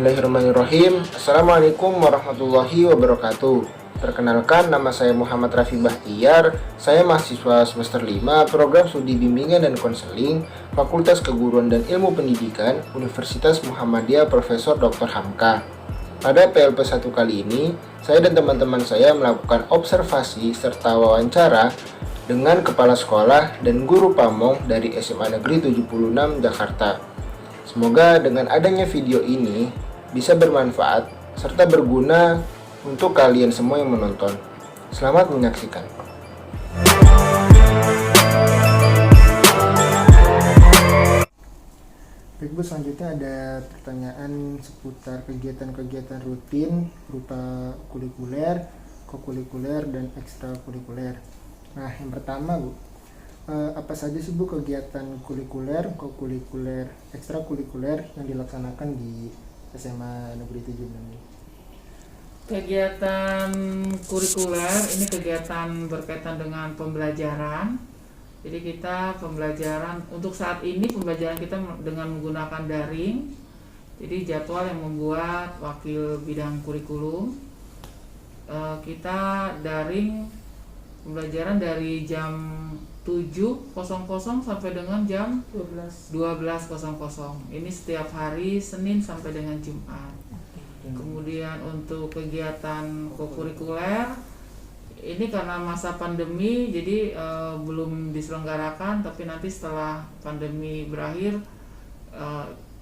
Bismillahirrahmanirrahim. Assalamualaikum warahmatullahi wabarakatuh. Perkenalkan, nama saya Muhammad Rafi Bahtiar. Saya mahasiswa semester 5 Program Studi Bimbingan dan Konseling Fakultas Keguruan dan Ilmu Pendidikan Universitas Muhammadiyah Profesor Dr. Hamka. Pada PLP 1 kali ini, saya dan teman-teman saya melakukan observasi serta wawancara dengan kepala sekolah dan guru pamong dari SMA Negeri 76 Jakarta. Semoga dengan adanya video ini bisa bermanfaat serta berguna untuk kalian semua yang menonton. Selamat menyaksikan. Baik Bu, selanjutnya ada pertanyaan seputar kegiatan-kegiatan rutin berupa kulikuler, kokulikuler, dan ekstrakurikuler. Nah, yang pertama Bu, apa saja sih Bu kegiatan kulikuler, kokulikuler, ekstrakurikuler yang dilaksanakan di SMA Negeri 76 ini? Kegiatan kurikuler ini kegiatan berkaitan dengan pembelajaran. Jadi kita pembelajaran untuk saat ini pembelajaran kita dengan menggunakan daring. Jadi jadwal yang membuat wakil bidang kurikulum. Kita daring pembelajaran dari jam 7.00 sampai dengan jam 12.00. Ini setiap hari Senin sampai dengan Jumat. Kemudian untuk kegiatan kokurikuler ini karena masa pandemi jadi belum diselenggarakan, tapi nanti setelah pandemi berakhir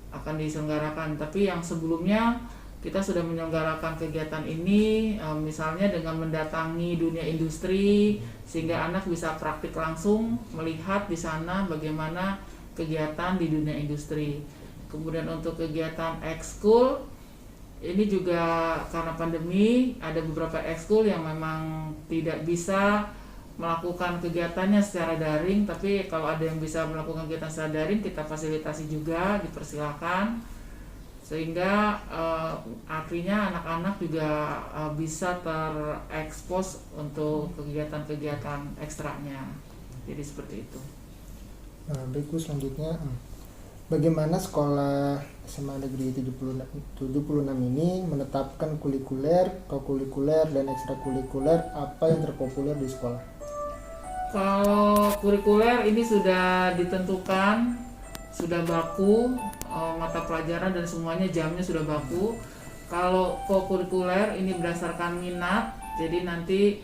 akan diselenggarakan. Tapi yang sebelumnya kita sudah menyelenggarakan kegiatan ini misalnya dengan mendatangi dunia industri sehingga anak bisa praktik langsung melihat di sana bagaimana kegiatan di dunia industri. Kemudian untuk kegiatan ekskul ini juga karena pandemi ada beberapa ekskul yang memang tidak bisa melakukan kegiatannya secara daring, tapi kalau ada yang bisa melakukan kegiatan secara daring kita fasilitasi juga, dipersilakan. Sehingga artinya anak-anak juga bisa terekspos untuk kegiatan-kegiatan ekstranya. Jadi seperti itu. Baik Bu, selanjutnya bagaimana sekolah SMA Negeri 76 ini menetapkan kulikuler, kokulikuler, dan ekstrakurikuler apa yang terpopuler di sekolah? Kalau kurikuler ini sudah ditentukan, sudah baku mata pelajaran dan semuanya jamnya sudah baku. Kalau kokurikuler ini berdasarkan minat, jadi nanti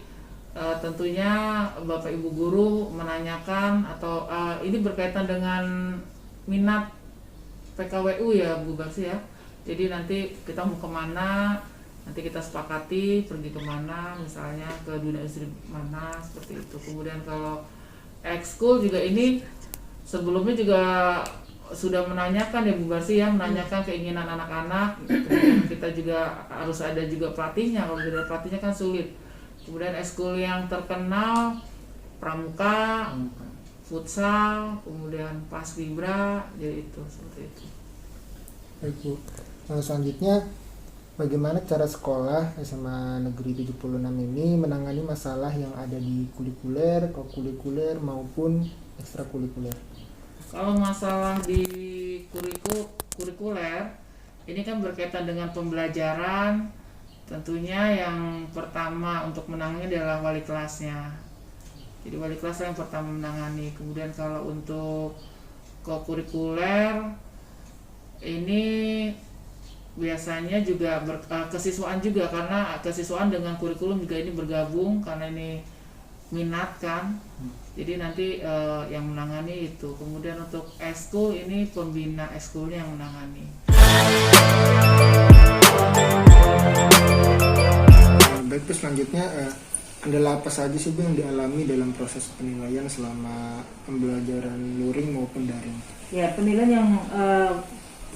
tentunya Bapak Ibu guru menanyakan atau ini berkaitan dengan minat PKWU ya Bu Barsi ya. Jadi nanti kita mau kemana, nanti kita sepakati pergi kemana, misalnya ke dunia industri mana, seperti itu. Kemudian kalau ekskul juga ini sebelumnya juga sudah menanyakan ya Bu Barsi ya, menanyakan keinginan anak-anak. Kemudian kita juga harus ada juga pelatihnya, kalau tidak ada pelatihnya kan sulit. Kemudian ekskul yang terkenal pramuka, futsal, kemudian paskibra, jadi itu seperti itu. Baik Bu, selanjutnya bagaimana cara sekolah SMA Negeri 76 ini menangani masalah yang ada di kulikuler, kokulikuler maupun ekstrakurikuler? Kalau masalah di kurikuler ini kan berkaitan dengan pembelajaran, tentunya yang pertama untuk menangani adalah wali kelasnya. Jadi wali kelas yang pertama menangani. Kemudian kalau untuk kokurikuler ini biasanya juga kesiswaan juga, karena kesiswaan dengan kurikulum juga ini bergabung karena ini minat kan. Jadi nanti yang menangani itu. Kemudian untuk ekskul ini pembina ekskulnya yang menangani. Baik Bu, selanjutnya kendala apa saja sih Bu yang dialami dalam proses penilaian selama pembelajaran luring maupun daring? Ya, penilaian yang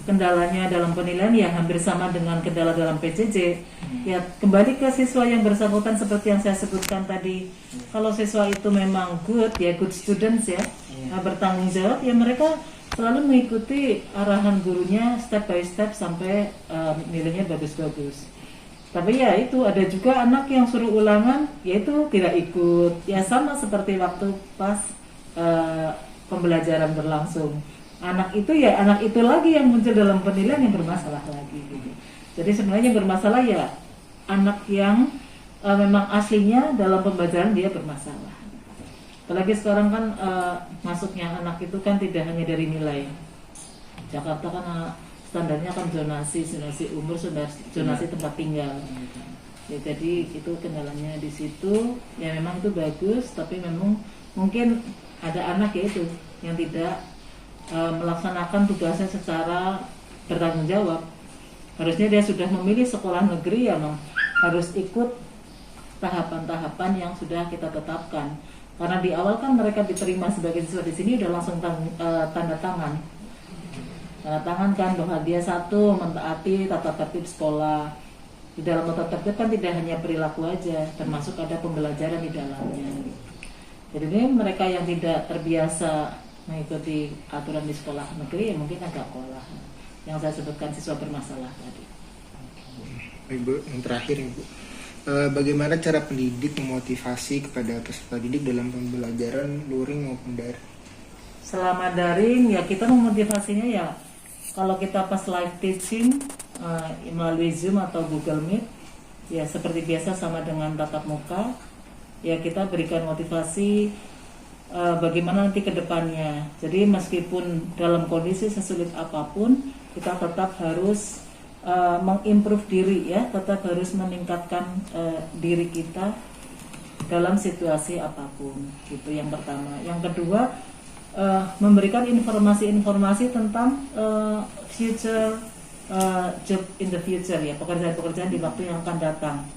kendalanya dalam penilaian yang hampir sama dengan kendala dalam PJJ. Ya, kembali ke siswa yang bersangkutan seperti yang saya sebutkan tadi. Kalau siswa itu memang good students ya, bertanggung jawab ya, mereka selalu mengikuti arahan gurunya step by step sampai nilainya bagus-bagus. Tapi ya itu ada juga anak yang suruh ulangan yaitu tidak ikut. Ya sama seperti waktu pas pembelajaran berlangsung. Anak itu lagi yang muncul dalam penilaian yang bermasalah lagi gitu. Jadi sebenarnya yang bermasalah ya anak yang memang aslinya dalam pembelajaran dia bermasalah. Apalagi sekarang kan masuknya anak itu kan tidak hanya dari nilai. Jakarta kan standarnya kan zonasi umur, zonasi tempat tinggal. Ya, jadi itu kendalanya di situ. Ya memang itu bagus, tapi memang mungkin ada anak ya itu yang tidak melaksanakan tugasnya secara bertanggung jawab. Harusnya dia sudah memilih sekolah negeri, ya harus ikut tahapan-tahapan yang sudah kita tetapkan. Karena di awal kan mereka diterima sebagai siswa di sini udah langsung tanda tangan kan bahwa dia satu mentaati tata tertib sekolah. Di dalam tata tertib kan tidak hanya perilaku aja, termasuk ada pembelajaran di dalamnya. Jadi ini mereka yang tidak terbiasa mengikuti aturan di sekolah negeri ya mungkin agak kewalahan. Yang saya sebutkan siswa bermasalah tadi. Baik Bu, yang terakhir Ibu. Bagaimana cara pendidik memotivasi kepada peserta didik dalam pembelajaran luring maupun daring? Selama daring ya kita memotivasinya ya kalau kita pas live teaching melalui Zoom atau Google Meet ya seperti biasa sama dengan tatap muka ya kita berikan motivasi bagaimana nanti ke depannya. Jadi meskipun dalam kondisi sesulit apapun kita tetap harus mengimprove diri ya, tetap harus meningkatkan diri kita dalam situasi apapun. Itu yang pertama. Yang kedua, memberikan informasi-informasi tentang future job in the future ya, pekerjaan-pekerjaan di waktu yang akan datang.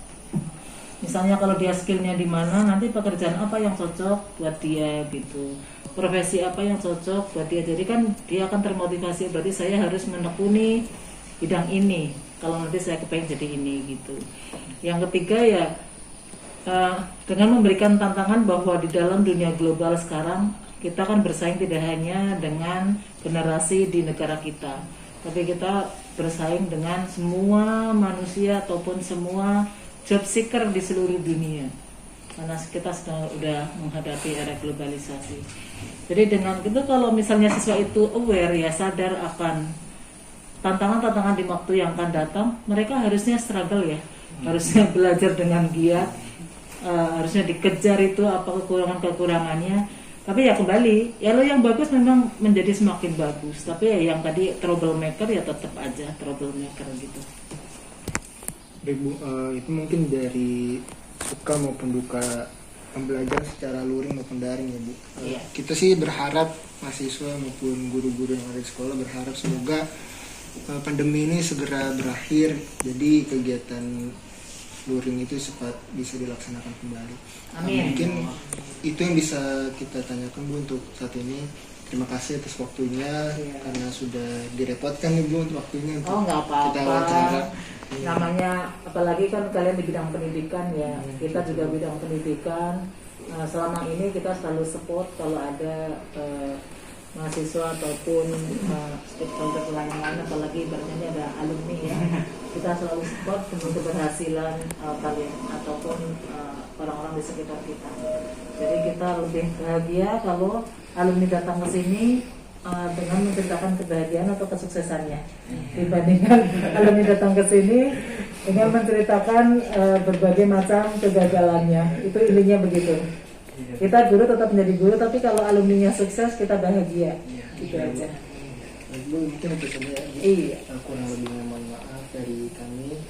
Misalnya kalau dia skillnya di mana, nanti pekerjaan apa yang cocok buat dia gitu. Profesi apa yang cocok buat dia. Jadi kan dia akan termotivasi, berarti saya harus menekuni bidang ini kalau nanti saya kepengen jadi ini gitu. Yang ketiga ya dengan memberikan tantangan bahwa di dalam dunia global sekarang kita kan bersaing tidak hanya dengan generasi di negara kita, tapi kita bersaing dengan semua manusia ataupun semua job seeker di seluruh dunia karena kita sedang udah menghadapi era globalisasi. Jadi dengan itu kalau misalnya siswa itu aware ya, sadar akan tantangan-tantangan di waktu yang akan datang, mereka harusnya struggle ya, harusnya belajar dengan giat, harusnya dikejar itu apa kekurangannya. Tapi ya kembali, ya lo yang bagus memang menjadi semakin bagus, tapi ya yang tadi troublemaker ya tetap aja troublemaker gitu. Baik Bu, itu mungkin dari suka maupun duka pembelajaran secara luring maupun daring ya Bu. Iya. Kita sih berharap mahasiswa maupun guru-guru yang ada di sekolah berharap semoga pandemi ini segera berakhir, jadi kegiatan luring itu cepat bisa dilaksanakan kembali. Amin. Mungkin itu yang bisa kita tanyakan Bu untuk saat ini. Terima kasih atas waktunya karena sudah direpotkan nih Bu untuk waktunya untuk nggak kita apa-apa. wawancara. Namanya apalagi kan kalian di bidang pendidikan ya, kita juga bidang pendidikan. Selama ini kita selalu support kalau ada mahasiswa ataupun stakeholder lain-lain, apalagi ibaratnya ada alumni ya, kita selalu support untuk keberhasilan kalian ataupun orang-orang di sekitar kita. Jadi kita lebih bahagia kalau alumni datang ke sini dengan menceritakan kebahagiaan atau kesuksesannya dibandingkan alumni datang ke sini dengan menceritakan berbagai macam kegagalannya. Itu intinya begitu. Kita guru tetap menjadi guru, tapi kalau alumninya sukses kita bahagia. Gitu aja. Bu, mungkin itu saja. Iya. Kurang lebihnya mohon maaf dari kami.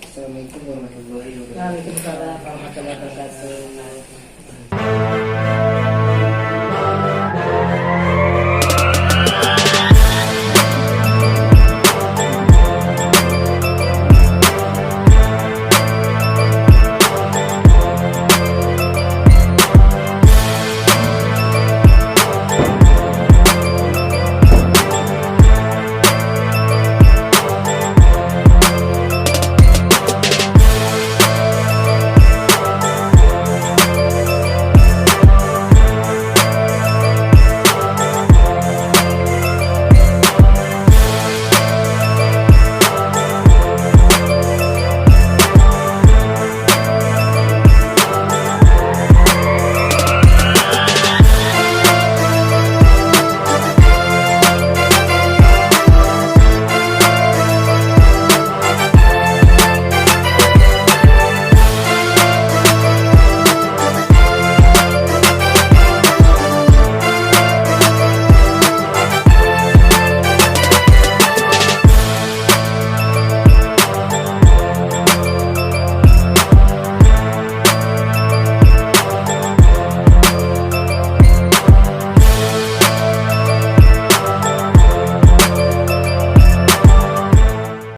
Assalamualaikum warahmatullahi wabarakatuh. Waalaikumsalam warahmatullahi wabarakatuh.